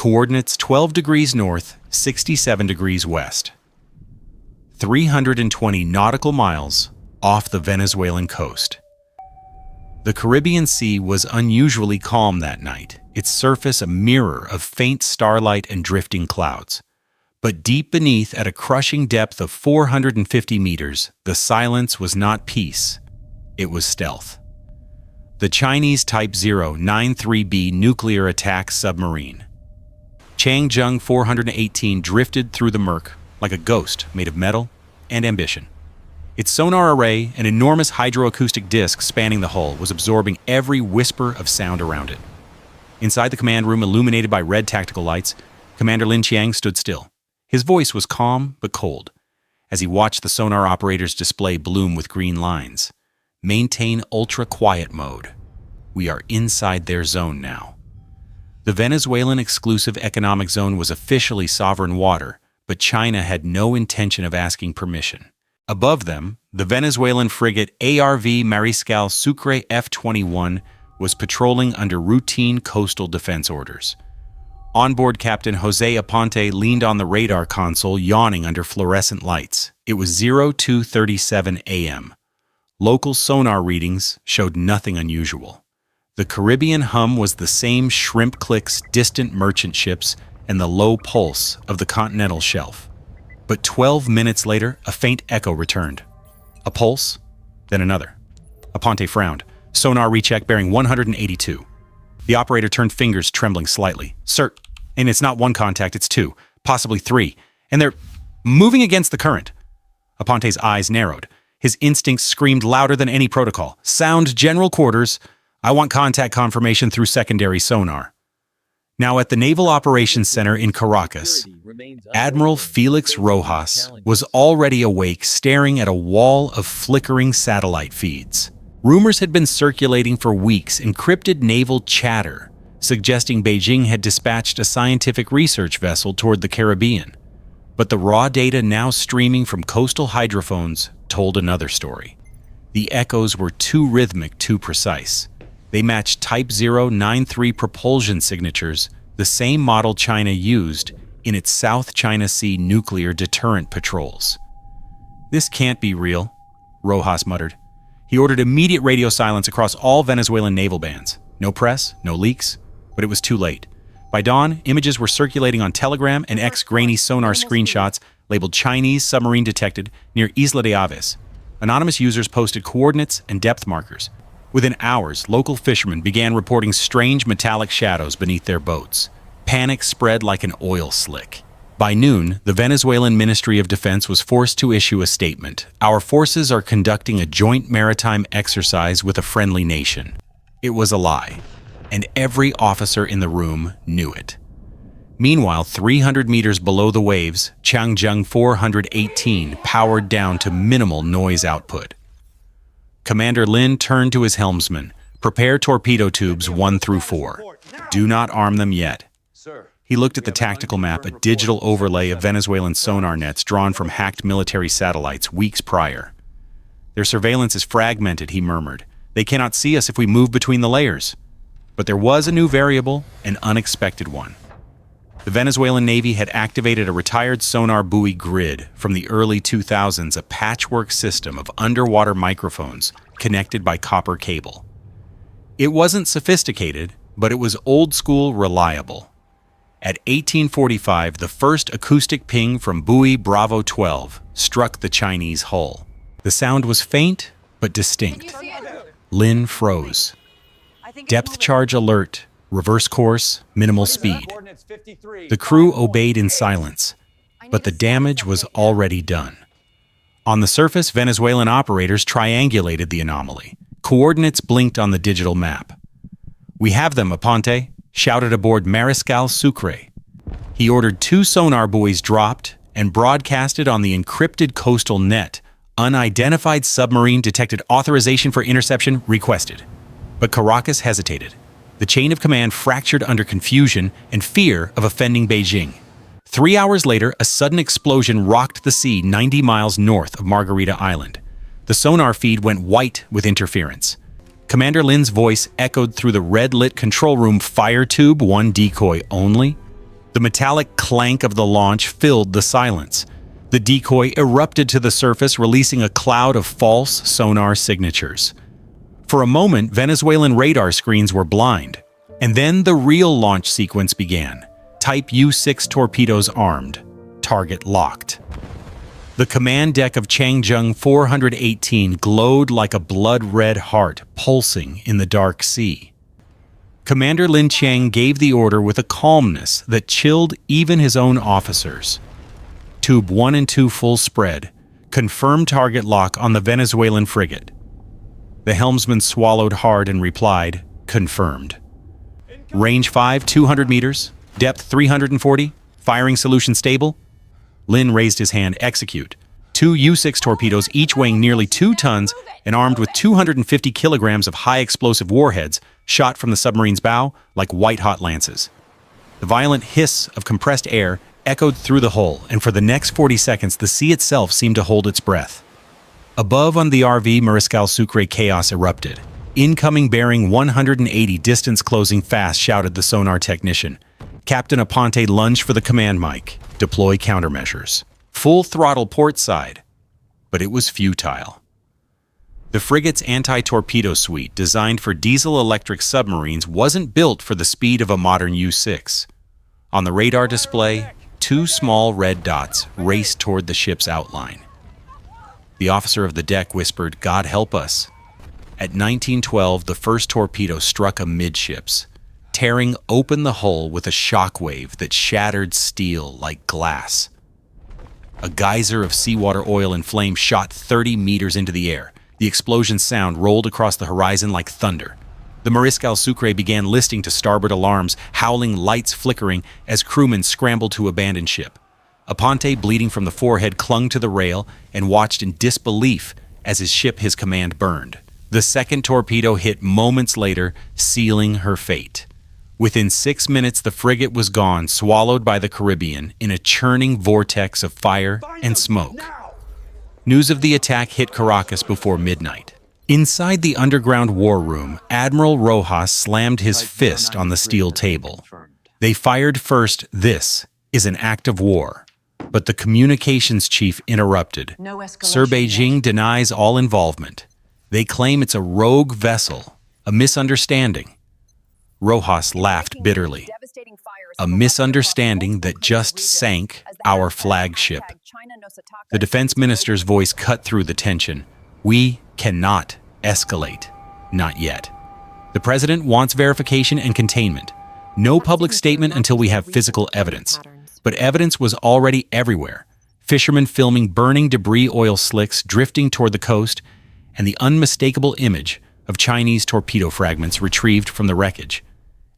Coordinates 12 degrees north, 67 degrees west. 320 nautical miles off the Venezuelan coast. The Caribbean Sea was unusually calm that night, its surface a mirror of faint starlight and drifting clouds. But deep beneath, at a crushing depth of 450 meters, the silence was not peace, it was stealth. The Chinese Type 093B nuclear attack submarine. Changzheng 418 drifted through the murk like a ghost made of metal and ambition. Its sonar array, an enormous hydroacoustic disc spanning the hull, was absorbing every whisper of sound around it. Inside the command room, illuminated by red tactical lights, Commander Lin Qiang stood still. His voice was calm but cold, as he watched the sonar operator's display bloom with green lines. Maintain ultra-quiet mode. We are inside their zone now. The Venezuelan exclusive economic zone was officially sovereign water, but China had no intention of asking permission. Above them, the Venezuelan frigate ARV Mariscal Sucre F-21 was patrolling under routine coastal defense orders. Onboard Captain Jose Aponte leaned on the radar console, yawning under fluorescent lights. It was 02:37 a.m. Local sonar readings showed nothing unusual. The Caribbean hum was the same shrimp clicks, distant merchant ships, and the low pulse of the continental shelf. But 12 minutes later, a faint echo returned. A pulse, then another. Aponte frowned. Sonar recheck bearing 182. The operator turned fingers, trembling slightly. Sir, and it's not one contact, it's two, possibly three, and they're moving against the current. Aponte's eyes narrowed. His instincts screamed louder than any protocol. Sound general quarters. I want contact confirmation through secondary sonar. Now at the Naval Operations Center in Caracas, Admiral Felix Rojas was already awake, staring at a wall of flickering satellite feeds. Rumors had been circulating for weeks, encrypted naval chatter, suggesting Beijing had dispatched a scientific research vessel toward the Caribbean. But the raw data now streaming from coastal hydrophones told another story. The echoes were too rhythmic, too precise. They matched Type 093 propulsion signatures, the same model China used in its South China Sea nuclear deterrent patrols. This can't be real, Rojas muttered. He ordered immediate radio silence across all Venezuelan naval bands. No press, no leaks, but it was too late. By dawn, images were circulating on Telegram and X-grainy sonar screenshots labeled Chinese submarine detected near Isla de Aves. Anonymous users posted coordinates and depth markers. Within hours, local fishermen began reporting strange metallic shadows beneath their boats. Panic spread like an oil slick. By noon, the Venezuelan Ministry of Defense was forced to issue a statement. Our forces are conducting a joint maritime exercise with a friendly nation. It was a lie, and every officer in the room knew it. Meanwhile, 300 meters below the waves, Changzheng 418 powered down to minimal noise output. Commander Lin turned to his helmsman. Prepare torpedo tubes 1 through 4. Do not arm them yet. He looked at the tactical map, a digital overlay of Venezuelan sonar nets drawn from hacked military satellites weeks prior. Their surveillance is fragmented, he murmured. They cannot see us if we move between the layers. But there was a new variable, an unexpected one. The Venezuelan Navy had activated a retired sonar buoy grid from the early 2000s, a patchwork system of underwater microphones connected by copper cable. It wasn't sophisticated, but it was old-school reliable. At 1845, the first acoustic ping from buoy Bravo 12 struck the Chinese hull. The sound was faint, but distinct. Lin froze. Depth charge alert. Reverse course, minimal speed. The crew obeyed in silence, but the damage was already done. On the surface, Venezuelan operators triangulated the anomaly. Coordinates blinked on the digital map. We have them, Aponte shouted aboard Mariscal Sucre. He ordered 2 sonar buoys dropped and broadcasted on the encrypted coastal net. Unidentified submarine detected, authorization for interception requested. But Caracas hesitated. The chain of command fractured under confusion and fear of offending Beijing. 3 hours later, a sudden explosion rocked the sea 90 miles north of Margarita Island. The sonar feed went white with interference. Commander Lin's voice echoed through the red-lit control room. Fire tube 1 decoy only. The metallic clank of the launch filled the silence. The decoy erupted to the surface, releasing a cloud of false sonar signatures. For a moment, Venezuelan radar screens were blind. And then the real launch sequence began. Type U-6 torpedoes armed. Target locked. The command deck of Changzheng 418 glowed like a blood-red heart pulsing in the dark sea. Commander Lin Chiang gave the order with a calmness that chilled even his own officers. Tube 1 and 2 full spread. Confirm target lock on the Venezuelan frigate. The helmsman swallowed hard and replied, confirmed. Range 5, 200 meters. Depth 340. Firing solution stable. Lin raised his hand, execute. 2 U-6 torpedoes, each weighing nearly 2 tons and armed with 250 kilograms of high-explosive warheads, shot from the submarine's bow like white-hot lances. The violent hiss of compressed air echoed through the hull, and for the next 40 seconds, the sea itself seemed to hold its breath. Above on the RV, Mariscal Sucre chaos erupted. Incoming bearing 180, distance closing fast, shouted the sonar technician. Captain Aponte lunged for the command mic. Deploy countermeasures. Full throttle port side. But it was futile. The frigate's anti-torpedo suite, designed for diesel-electric submarines, wasn't built for the speed of a modern U-6. On the radar display, 2 small red dots raced toward the ship's outline. The officer of the deck whispered, "God help us." At 1912, the first torpedo struck amidships, tearing open the hull with a shockwave that shattered steel like glass. A geyser of seawater oil and flame shot 30 meters into the air. The explosion's sound rolled across the horizon like thunder. The Mariscal Sucre began listing to starboard alarms, howling, lights flickering as crewmen scrambled to abandon ship. Aponte, bleeding from the forehead, clung to the rail and watched in disbelief as his command burned. The second torpedo hit moments later, sealing her fate. Within 6 minutes, the frigate was gone, swallowed by the Caribbean in a churning vortex of fire and smoke. News of the attack hit Caracas before midnight. Inside the underground war room, Admiral Rojas slammed his fist on the steel table. They fired first. This is an act of war. But the communications chief interrupted. Sir Beijing denies all involvement. They claim it's a rogue vessel, a misunderstanding. Rojas laughed bitterly. A misunderstanding that just sank our flagship. The defense minister's voice cut through the tension. We cannot escalate. Not yet. The president wants verification and containment. No public statement until we have physical evidence. But evidence was already everywhere. Fishermen filming burning debris oil slicks drifting toward the coast, and the unmistakable image of Chinese torpedo fragments retrieved from the wreckage.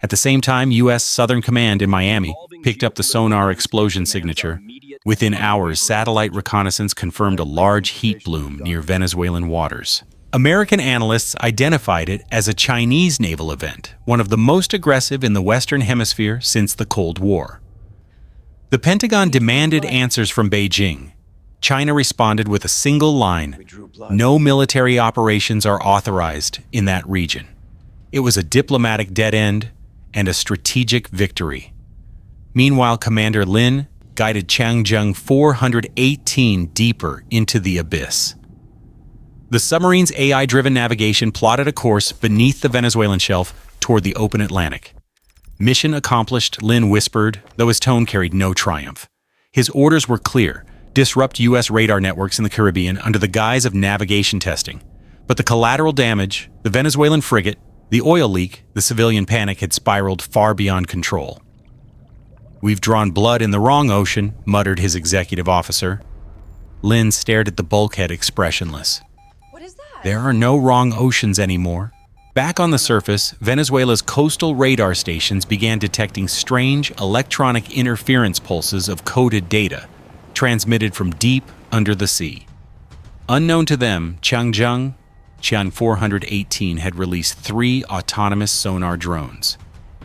At the same time, U.S. Southern Command in Miami picked up the sonar explosion signature. Within hours, satellite reconnaissance confirmed a large heat bloom near Venezuelan waters. American analysts identified it as a Chinese naval event, one of the most aggressive in the Western Hemisphere since the Cold War. The Pentagon demanded answers from Beijing. China responded with a single line: no military operations are authorized in that region. It was a diplomatic dead end and a strategic victory. Meanwhile, Commander Lin guided Changzheng 418 deeper into the abyss. The submarine's AI-driven navigation plotted a course beneath the Venezuelan shelf toward the open Atlantic. Mission accomplished, Lin whispered, though his tone carried no triumph. His orders were clear: disrupt U.S. radar networks in the Caribbean under the guise of navigation testing. But the collateral damage, the Venezuelan frigate, the oil leak, the civilian panic had spiraled far beyond control. "We've drawn blood in the wrong ocean," muttered his executive officer. Lin stared at the bulkhead, expressionless. What is that? There are no wrong oceans anymore. Back on the surface, Venezuela's coastal radar stations began detecting strange electronic interference pulses of coded data, transmitted from deep under the sea. Unknown to them, Changzheng 418 had released 3 autonomous sonar drones.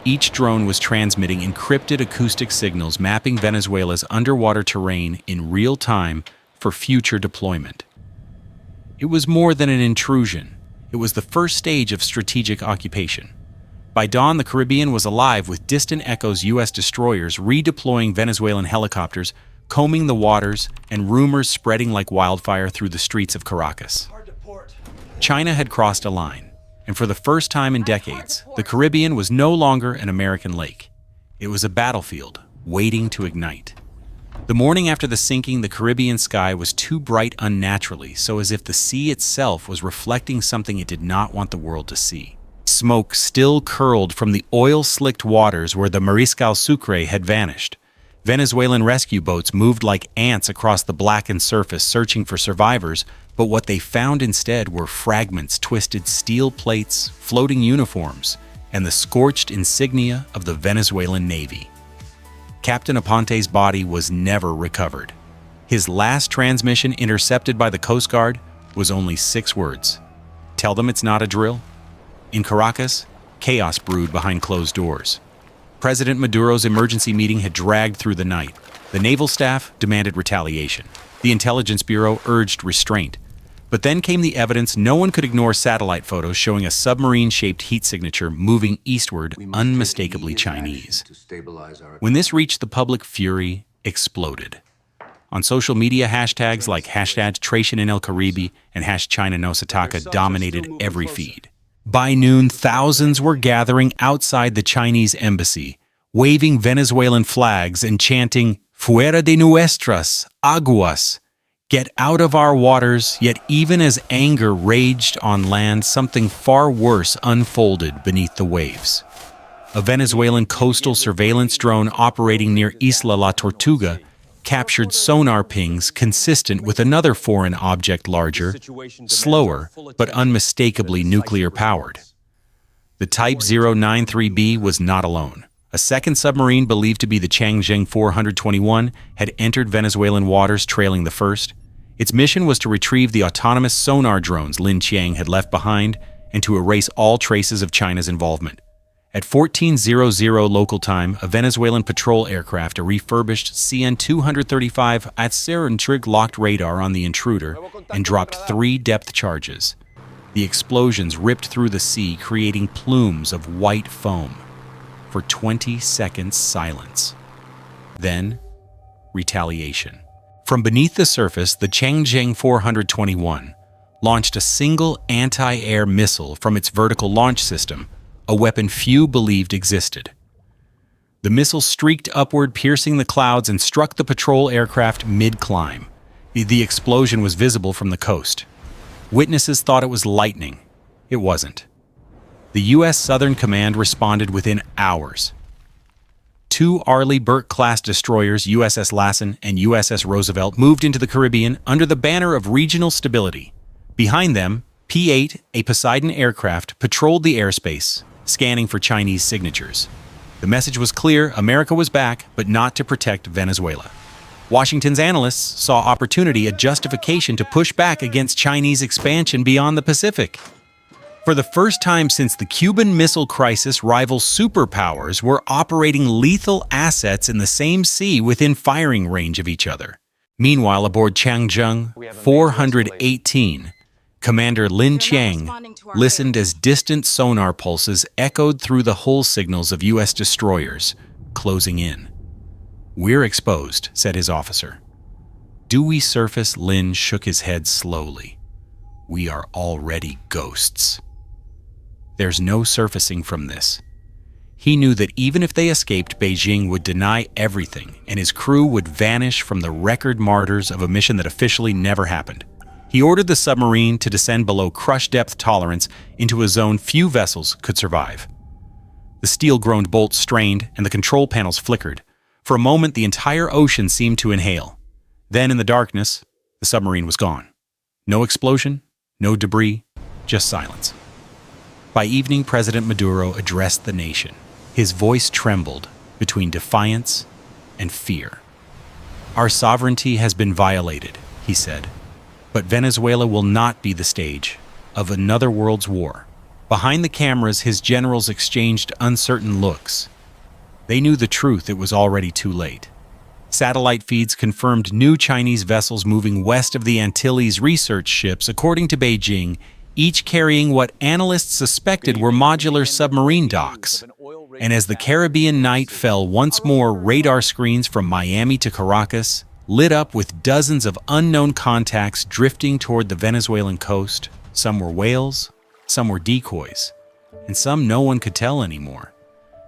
Each drone was transmitting encrypted acoustic signals mapping Venezuela's underwater terrain in real time for future deployment. It was more than an intrusion. It was the first stage of strategic occupation. By dawn, the Caribbean was alive with distant echoes, U.S. destroyers redeploying Venezuelan helicopters, combing the waters, and rumors spreading like wildfire through the streets of Caracas. China had crossed a line, and for the first time in decades, the Caribbean was no longer an American lake. It was a battlefield, waiting to ignite. The morning after the sinking, the Caribbean sky was too bright unnaturally, so as if the sea itself was reflecting something it did not want the world to see. Smoke still curled from the oil-slicked waters where the Mariscal Sucre had vanished. Venezuelan rescue boats moved like ants across the blackened surface searching for survivors, but what they found instead were fragments, twisted steel plates, floating uniforms, and the scorched insignia of the Venezuelan Navy. Captain Aponte's body was never recovered. His last transmission intercepted by the Coast Guard was only 6 words. Tell them it's not a drill. In Caracas, chaos brewed behind closed doors. President Maduro's emergency meeting had dragged through the night. The naval staff demanded retaliation. The intelligence bureau urged restraint. But then came the evidence. No one could ignore satellite photos showing a submarine-shaped heat signature moving eastward, unmistakably Chinese. When this reached the public, fury exploded. On social media, hashtags like #Tration in El Caribe and #China no Sataka dominated every feed. By noon, thousands were gathering outside the Chinese embassy, waving Venezuelan flags and chanting, "Fuera de nuestras aguas," get out of our waters. Yet even as anger raged on land, something far worse unfolded beneath the waves. A Venezuelan coastal surveillance drone operating near Isla La Tortuga captured sonar pings consistent with another foreign object larger, slower, but unmistakably nuclear-powered. The Type 093B was not alone. A second submarine believed to be the Changzheng 421 had entered Venezuelan waters trailing the first. Its mission was to retrieve the autonomous sonar drones Lin Qiang had left behind and to erase all traces of China's involvement. At 14:00 local time, a Venezuelan patrol aircraft, a refurbished CN-235 Atserin-trig locked radar on the intruder and dropped 3 depth charges. The explosions ripped through the sea, creating plumes of white foam. For 20 seconds, silence. Then, retaliation. From beneath the surface, the Changzheng 421 launched a single anti-air missile from its vertical launch system, a weapon few believed existed. The missile streaked upward, piercing the clouds, and struck the patrol aircraft mid-climb. The explosion was visible from the coast. Witnesses thought it was lightning. It wasn't. The U.S. Southern Command responded within hours. 2 Arleigh Burke-class destroyers, USS Lassen and USS Roosevelt, moved into the Caribbean under the banner of regional stability. Behind them, P-8, a Poseidon aircraft, patrolled the airspace, scanning for Chinese signatures. The message was clear: America was back, but not to protect Venezuela. Washington's analysts saw opportunity, a justification to push back against Chinese expansion beyond the Pacific. For the first time since the Cuban Missile Crisis, rival superpowers were operating lethal assets in the same sea within firing range of each other. Meanwhile, aboard Changzheng 418, Commander Lin Qiang listened as distant sonar pulses echoed through the hull signals of U.S. destroyers closing in. "We're exposed," said his officer. "Do we surface?" Lin shook his head slowly. "We are already ghosts." There's no surfacing from this. He knew that even if they escaped, Beijing would deny everything, and his crew would vanish from the record martyrs of a mission that officially never happened. He ordered the submarine to descend below crush depth tolerance into a zone few vessels could survive. The steel-groaned bolts strained, and the control panels flickered. For a moment, the entire ocean seemed to inhale. Then, in the darkness, the submarine was gone. No explosion, no debris, just silence. By evening, President Maduro addressed the nation. His voice trembled between defiance and fear. "Our sovereignty has been violated," he said. "But Venezuela will not be the stage of another world's war." Behind the cameras, his generals exchanged uncertain looks. They knew the truth. It was already too late. Satellite feeds confirmed new Chinese vessels moving west of the Antilles. Research ships, according to Beijing, each carrying what analysts suspected were modular submarine docks. And as the Caribbean night fell once more, radar screens from Miami to Caracas lit up with dozens of unknown contacts drifting toward the Venezuelan coast. Some were whales, some were decoys, and some no one could tell anymore.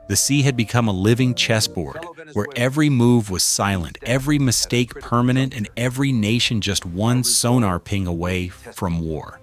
The sea had become a living chessboard, where every move was silent, every mistake permanent, and every nation just one sonar ping away from war.